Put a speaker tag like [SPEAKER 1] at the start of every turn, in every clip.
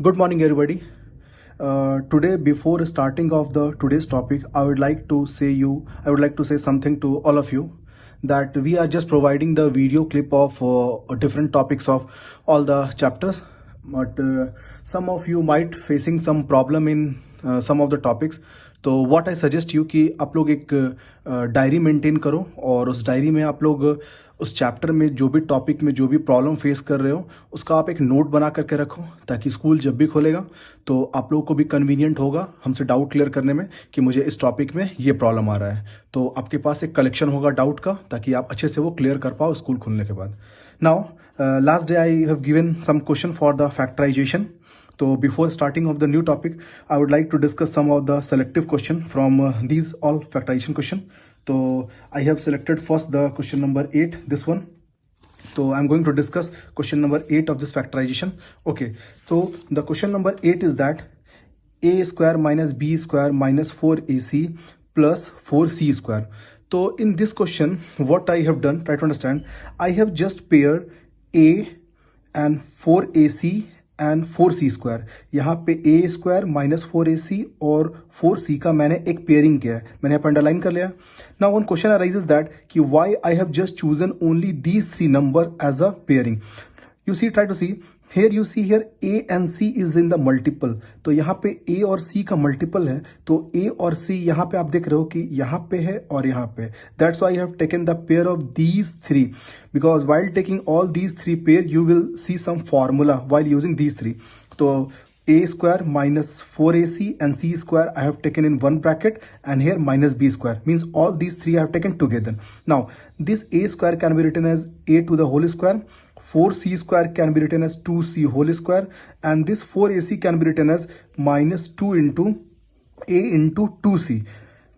[SPEAKER 1] Good morning, everybody. Today, before starting of the today's topic, I would like to say something to all of you that we are just providing the video clip of different topics of all the chapters, but some of you might facing some problem in some of the topics. तो what I suggest you कि आप लोग एक diary maintain करो और उस diary में आप लोग उस चैप्टर में जो भी टॉपिक में जो भी प्रॉब्लम फेस कर रहे हो उसका आप एक नोट बना करके रखो, ताकि स्कूल जब भी खोलेगा तो आप लोगों को भी कन्वीनियंट होगा हमसे डाउट क्लियर करने में कि मुझे इस टॉपिक में ये प्रॉब्लम आ रहा है। तो आपके पास एक कलेक्शन होगा डाउट का, ताकि आप अच्छे से वो क्लियर कर पाओ स्कूल खुलने के बाद। Now last day I have given some question for the factorisation. So before starting of the new topic, I would like to discuss some of the selective question from these all factorization question. So I have selected first the question number 8, this one. So I'm going to discuss question number 8 of this factorization. Okay, so the question number 8 is that a square minus b square minus 4ac plus 4c square. So in this question, what I have done, try to understand, I have just paired a and 4ac and 4c square. यहाँ पे a square minus 4ac और 4c का मैंने एक pairing किया है, मैंने यहाँ पर अंडरलाइन कर लिया। Now one question arises that कि why I have just chosen only these three number as a pairing. You see, try to see here, you see here a and c is in the multiple. तो यहाँ पे a और c का multiple है, तो a और c यहाँ पे आप देख रहे हो कि यहाँ पे है और यहाँ पे। That's why I have taken the pair of these three, because while taking all these three pair you will see some formula while using these three. तो a square minus 4ac and c square I have taken in one bracket, and here minus b square, means all these three I have taken together. Now this a square can be written as a to the whole square, 4c square can be written as 2c whole square, and this 4ac can be written as minus 2 into a into 2c.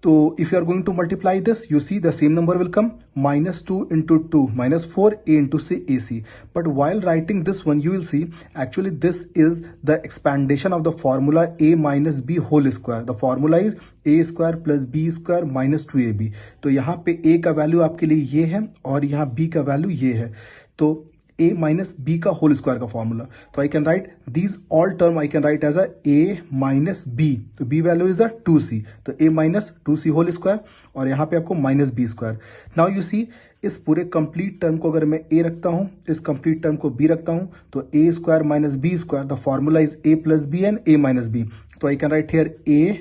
[SPEAKER 1] So if you are going to multiply this, you see the same number will come, minus 2 into 2 minus 4 a into c ac. But while writing this one, you will see actually this is the expandation of the formula a minus b whole square. The formula is a square plus b square minus 2ab. तो यहाँ पे a का value आपके लिए ये है और यहाँ b का वैल्यू ये है, तो a माइनस b का होल स्क्वायर का फॉर्मूला। तो I can write these all term, I can write as a a minus b, तो b value is the 2c, तो a minus 2c whole square और यहाँ पे आपको minus b square. Now you see, इस पूरे complete term को अगर मैं a रखता हूँ, इस कंप्लीट टर्म को b रखता हूँ, तो a square minus b square, the formula is a plus b and a minus b। तो I can right here a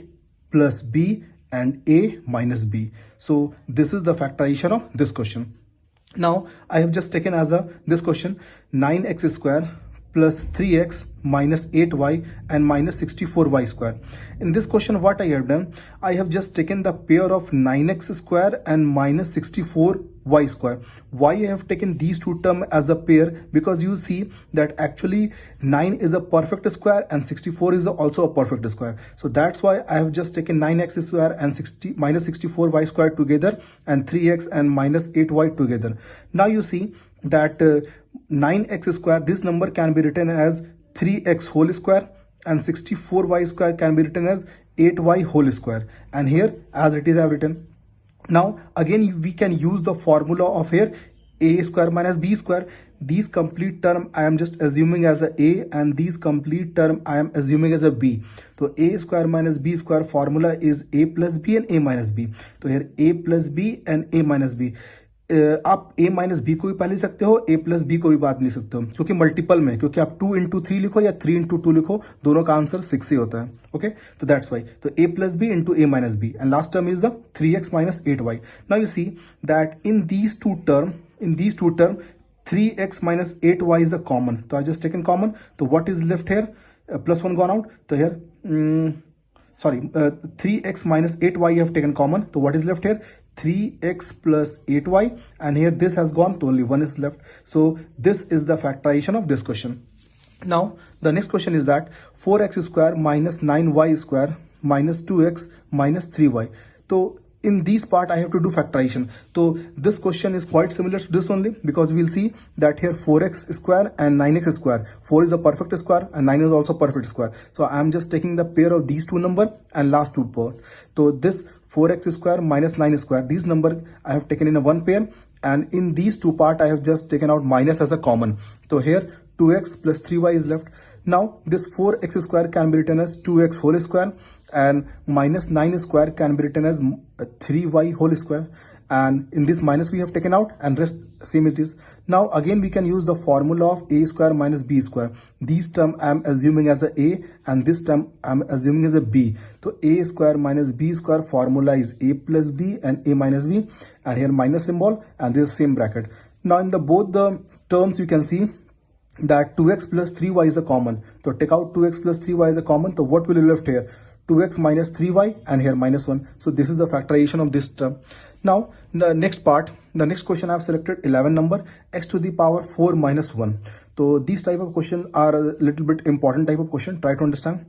[SPEAKER 1] plus b and a minus b. So this is the factorization of this question. Now I have just taken as a this question 9x square plus 3x minus 8y and minus 64y square. In this question what I have done, I have just taken the pair of 9x square and minus 64y square. Why I have taken these two terms as a pair? Because you see that actually 9 is a perfect square and 64 is also a perfect square. So that's why I have just taken 9x square and minus 64y square together and 3x and minus 8y together. Now you see that 9x square, this number can be written as 3x whole square, and 64y square can be written as 8y whole square, and here as it is I have written. Now again we can use the formula of here a square minus b square. These complete term I am just assuming as a and these complete term I am assuming as a b. So a square minus b square formula is a plus b and a minus b. So here a plus b and a minus b. आप a minus B को भी पढ़ सकते हो, a plus B को भी बात नहीं सकते हो, क्योंकि मल्टीपल में, क्योंकि आप 2 इंटू 3 लिखो या 3 इंटू 2 लिखो, दोनों का आंसर 6 ही होता है। ओके, तो दैट्स वाई, तो a plus b into a minus b and last term is the 3x minus 8y. Now you see that in these two term 3x minus 8y is a common, तो I just taken common, तो what is left here, plus 1 gone out, तो here sorry 3x minus 8y you have taken common, so what is left here, 3x plus 8y, and here this has gone, so only 1 is left. So this is the factorization of this question. Now the next question is that 4x square minus 9y square minus 2x minus 3y. So in this part I have to do factorization. So this question is quite similar to this only, because we'll see that here 4x square and 9x square, 4 is a perfect square and 9 is also perfect square. So I am just taking the pair of these two number and last two part. So this 4x square minus 9 square, these number I have taken in a one pair, and in these two part I have just taken out minus as a common. So here 2x plus 3y is left. Now this 4x square can be written as 2x whole square, and minus 9 square can be written as 3y whole square, and in this minus we have taken out and rest same it is. Now again we can use the formula of a square minus b square. These term I am assuming as a and this term I am assuming as a b. So a square minus b square formula is a plus b and a minus b, and here minus symbol and this same bracket. Now in the both the terms you can see that 2x plus 3y is a common. So take out 2x plus 3y is a common. So what will be left here? 2x minus 3y and here minus 1. So this is the factorization of this term. Now the next part, the next question I have selected 11 number, x to the power 4 minus 1. So these type of question are a little bit important type of question. Try to understand.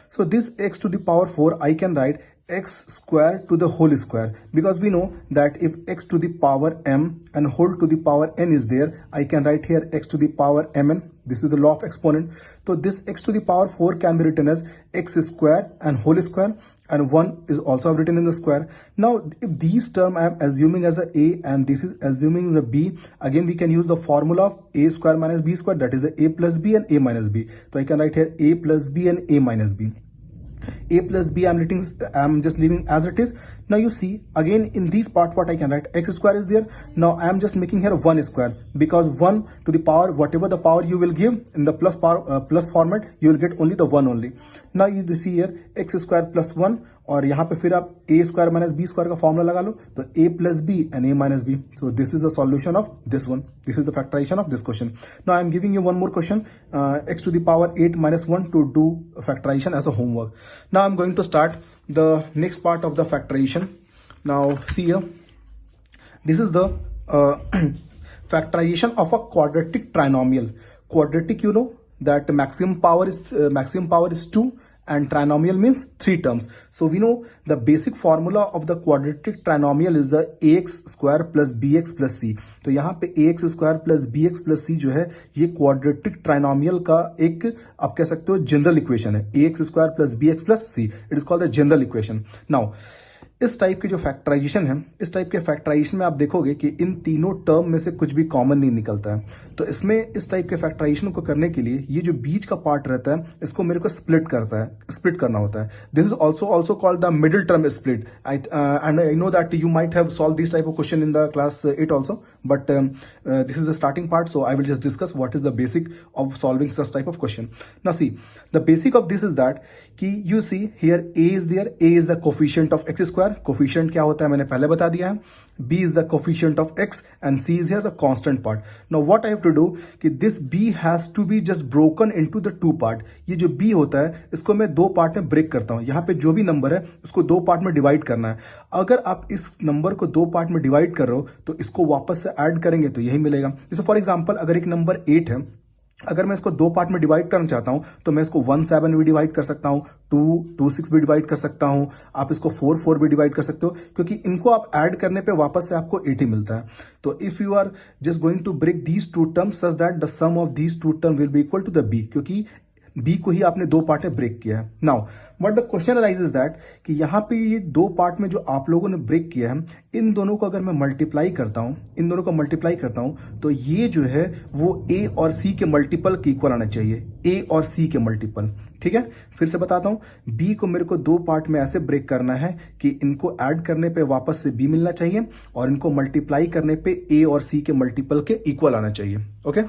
[SPEAKER 1] So this x to the power 4 I can write x square to the whole square, because we know that if x to the power m and whole to the power n is there, I can write here x to the power mn. This is the law of exponent. So this x to the power 4 can be written as x square and whole square, and 1 is also written in the square. Now if these term I am assuming as a and this is assuming as a b, again we can use the formula of a square minus b square, that is a plus b and a minus b. So I can write here a plus b and a minus b. A plus b I'm just leaving as it is. Now you see again in this part what I can write, x square is there. Now I am just making here 1 square, because 1 to the power, whatever the power you will give in the plus power plus format, you will get only the 1 only. Now you see here x square plus 1, और यहाँ पे फिर आप a square minus b square का formula लगा लो, तो a plus b and a minus b. So this is the solution of this one. This is the factorization of this question. Now I am giving you one more question, x to the power 8 minus 1, to do factorization as a homework. Now I am going to start the next part of the factorization. Now see here, this is the factorization of a quadratic trinomial. Quadratic, you know that maximum power is 2, and trinomial means 3 terms. So we know the basic formula of the quadratic trinomial is the ax square plus bx plus c. तो यहाँ पे ax square plus bx plus c जो है ये quadratic trinomial का एक आप कह सकते हो जनरल इक्वेशन है. ax square plus bx plus c, it is called the general equation. Now इस टाइप के जो फैक्टराइजेशन है, इस टाइप के फैक्टराइजेशन में आप देखोगे कि इन तीनों टर्म में से कुछ भी कॉमन नहीं निकलता है. तो इसमें इस टाइप के फैक्टराइजेशन को करने के लिए ये जो बीच का पार्ट रहता है इसको मेरे को स्प्लिट करना होता है. This is also called the middle term split. And I know that you might have solve this type of question in the class 8 also, but this is the starting part, so I will just discuss what is the basic of solving such type of question. Now see the basic of this is that कि you see here a is there, a is the coefficient of x square. Coefficient क्या होता है मैंने पहले बता दिया है. b is the coefficient of x and c is here the constant part. Now what I have to do कि this b has to be just broken into the 2 part. ये जो b होता है इसको मैं 2 पार्ट में break करता हूं. यहाँ पे जो भी नंबर है उसको 2 पार्ट में डिवाइड करना है. अगर आप इस नंबर को 2 पार्ट में डिवाइड कर रहे हो तो इसको वापस से ऐड करेंगे तो यही मिलेगा. जैसे फॉर एग्जाम्पल अगर एक नंबर 8 है, अगर मैं इसको 2 पार्ट में डिवाइड करना चाहता हूं तो मैं इसको 1/7 भी डिवाइड कर सकता हूं, 2/6 भी डिवाइड कर सकता हूं, आप इसको 4/4 भी डिवाइड कर सकते हो, क्योंकि इनको आप ऐड करने पे वापस से आपको 80 मिलता है. तो if you are just going to break these 2 terms such that the sum of these 2 term will be equal to the b, क्योंकि बी को ही आपने 2 पार्ट में ब्रेक किया है. Now but the question arises that कि यहाँ पे ये 2 पार्ट में जो आप लोगों ने ब्रेक किया है, इन दोनों को अगर मैं मल्टीप्लाई करता हूं, तो ये जो है वो ए और सी के मल्टीपल के इक्वल आना चाहिए. ए और सी के मल्टीपल. ठीक है, फिर से बताता हूं, बी को मेरे को 2 पार्ट में ऐसे ब्रेक करना है कि इनको ऐड करने पे वापस से बी मिलना चाहिए और इनको मल्टीप्लाई करने पे ए और सी के मल्टीपल के इक्वल आना चाहिए. Okay,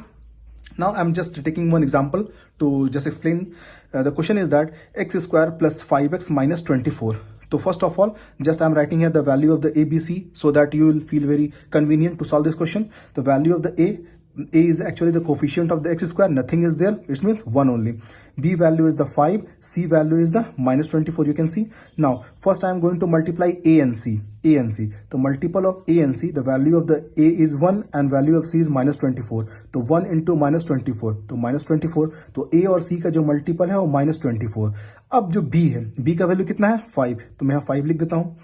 [SPEAKER 1] now I'm just taking one example to just explain. The question is that x square plus 5x minus 24. So first of all, just I'm writing here the value of the ABC so that you will feel very convenient to solve this question. The value of the A is actually the coefficient of the x square, nothing is there, it means 1 only. B value is the 5, C value is the minus 24, you can see. Now first I am going to multiply A and C. So multiple of A and C, the value of the A is 1 and value of C is minus 24. तो 1 into minus 24, तो minus 24. तो A और C का जो multiple है वो minus 24. अब जो B है, B का वैल्यू कितना है 5, तो मैं यहाँ 5 लिख देता हूँ.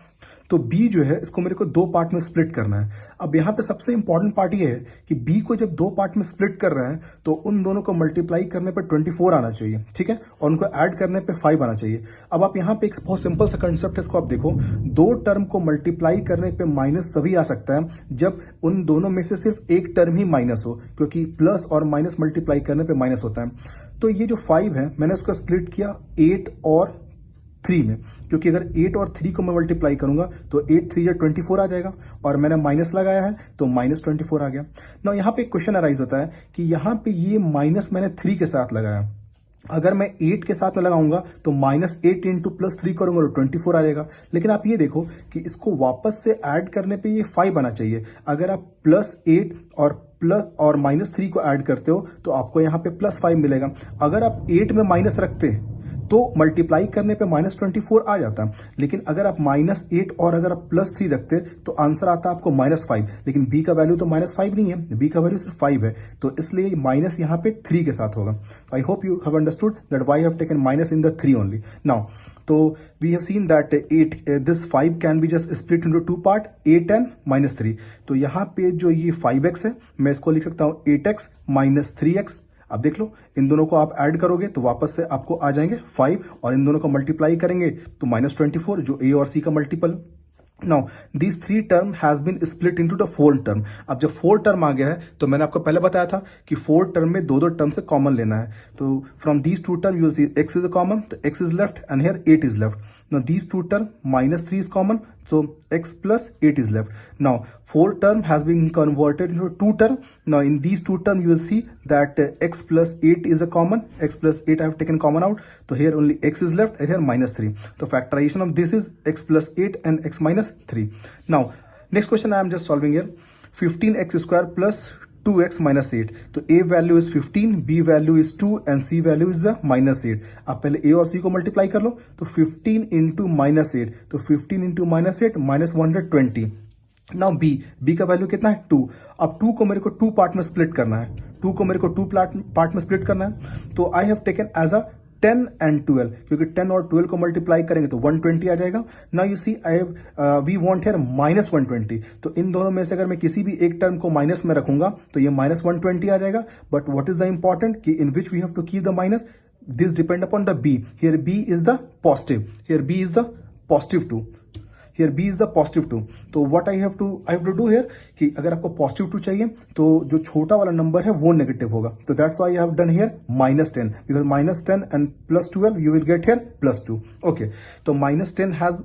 [SPEAKER 1] तो B जो है इसको मेरे को 2 पार्ट में स्प्लिट करना है. अब यहाँ पे सबसे इंपॉर्टेंट पार्ट ये है कि B को जब 2 पार्ट में स्प्लिट कर रहे हैं तो उन दोनों को मल्टीप्लाई करने पे 24 आना चाहिए. ठीक है, और उनको ऐड करने पे 5 आना चाहिए. अब आप यहाँ पे एक बहुत सिंपल सा कंसेप्ट है, इसको आप देखो, 2 टर्म को मल्टीप्लाई करने पे माइनस तभी आ सकता है जब उन दोनों में से सिर्फ एक टर्म ही माइनस हो, क्योंकि प्लस और माइनस मल्टीप्लाई करने पे माइनस होता है. तो ये जो 5 है मैंने उसका स्प्लिट किया 8 और 3 में, क्योंकि अगर 8 और 3 को मैं मल्टीप्लाई करूंगा तो 8 3 या 24 आ जाएगा, और मैंने माइनस लगाया है तो -24 आ गया ना। यहाँ पे एक क्वेश्चन अराइज होता है कि यहाँ पे ये माइनस मैंने 3 के साथ लगाया, अगर मैं 8 के साथ में लगाऊंगा तो -8 इंटू +3 करूंगा तो 24 आ जाएगा। लेकिन आप ये देखो कि इसको वापस से ऐड करने पे ये 5 आना चाहिए। अगर आप +8 और -3 को ऐड करते हो तो आपको यहाँ पे +5 मिलेगा। अगर आप 8 में माइनस रखते तो मल्टीप्लाई करने पे -24 आ जाता, लेकिन अगर आप -8 और अगर आप +3 रखते तो आंसर आता आपको -5। लेकिन b का वैल्यू तो -5 नहीं है, b का वैल्यू सिर्फ 5 है, तो इसलिए माइनस यहाँ पे 3 के साथ होगा। I hope you have understood that why I have taken minus in the 3 only. Now तो we have seen that 8 this 5 can be just split into 2 part, 8 and -3। तो यहाँ पे जो ये 5x है मैं इसको लिख सकता हूँ 8x - 3x। अब देख लो, इन दोनों को आप ऐड करोगे तो वापस से आपको आ जाएंगे 5, और इन दोनों को मल्टीप्लाई करेंगे तो -24, जो a और c का multiple. Now this 3 term has been split into the 4 term. अब जब 4 टर्म आ गया है तो मैंने आपको पहले बताया था कि 4 टर्म में दो टर्म से कॉमन लेना है। तो from these 2 term you will see x is a common, तो x is left and here 8 is left. Now these 2 term -3 is common, so x plus 8 is left. Now 4 term has been converted into 2 term. Now in these 2 term you will see that x plus 8 is a common. X plus 8 I have taken common out, so here only x is left and here -3. So factorization of this is x plus 8 and x minus 3. Now next question I am just solving here. 15x square plus 2x minus 8. तो a value is 15, b value is 2 and c value is the -8। आप पहले a और c को multiply कर लो, तो 15 into -8, तो 15 into -8 -120। Now b का value कितना है 2। अब 2 को मेरे को 2 पार्ट में स्प्लिट करना है, 2 को मेरे को 2 पार्ट में स्प्लिट करना है। तो I have taken as a 10 and 12, क्योंकि 10 और 12 को मल्टीप्लाई करेंगे तो 120 आ जाएगा। Now you see we want here -120, तो इन दोनों में से अगर मैं किसी भी एक टर्म को माइनस में रखूंगा तो ये -120 आ जाएगा। But what is the important कि in which we have to keep the minus, this depend upon the b। Here b is the positive, here b is the +2, here b is the +2। तो what I have to do here कि अगर आपको +2 चाहिए तो जो छोटा वाला number है वो नेगेटिव होगा, तो that's why I have done here -10, because -10 and +12 you will get here +2। Okay, तो -10 has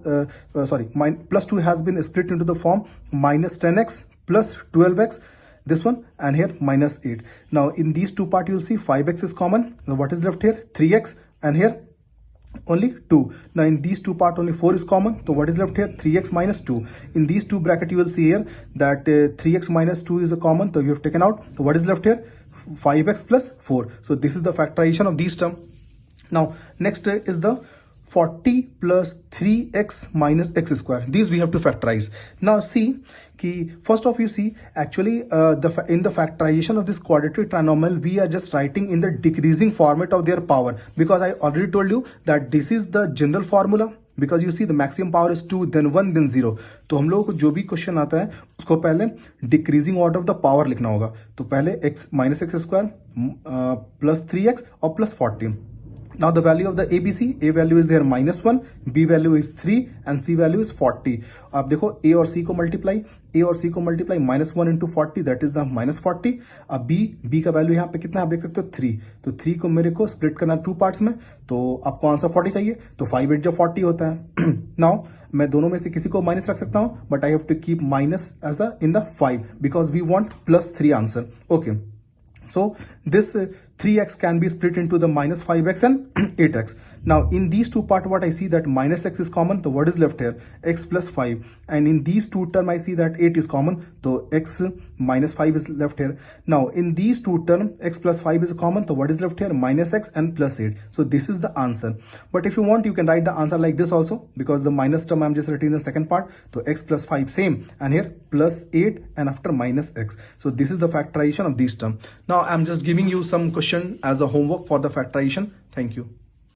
[SPEAKER 1] +2 has been split into the form -10x plus 12x, this one, and here -8. Now in these two part you will see 5x is common. Now what is left here? 3x, and here only 2. Now in these two part only 4 is common, so what is left here? 3x minus 2. In these two bracket you will see here that 3x minus 2 is a common, so you have taken out. So what is left here? 5x plus 4. So this is the factorization of these term. Now next is the 40 plus 3x minus x square. These we have to factorize. Now see कि first off you see actually in the factorization of this quadratic trinomial we are just writing in the decreasing format of their power, because I already told you that this is the general formula, because you see the maximum power is 2 then 1 then 0. तो हम लोगों को जो भी question आता है उसको पहले decreasing order of the power लिखना होगा. तो पहले x minus x square plus 3x और plus 40. Now the value of the ABC, A value is there -1, B value is 3 and C value is 40. आप देखो A और C को multiply, A और C को multiply -1 into 40 that is the -40. अब B का value यहाँ पे कितना है आप देख सकते हो 3. तो 3 को मेरे को स्प्लिट करना 2 पार्ट्स में, तो आपको आंसर 40 चाहिए, तो 5 8 जो 40 होता है. नाउ मैं दोनों में से किसी को माइनस रख सकता हूँ, but I have to keep minus as a in the 5 because we want +3 answer. Okay, so this 3x can be split into the -5x and 8x. Now in these two part what I see that -x is common, so what is left here? X plus 5. And in these two term I see that 8 is common, so x minus 5 is left here. Now in these two term x plus 5 is common, so what is left here? -x and +8. So this is the answer. But if you want you can write the answer like this also, because the minus term I'm just writing in the second part. So x plus 5 same, and here +8 and after -x. So this is the factorization of these term. Now I'm just giving you some question as a homework for the factorization. Thank you.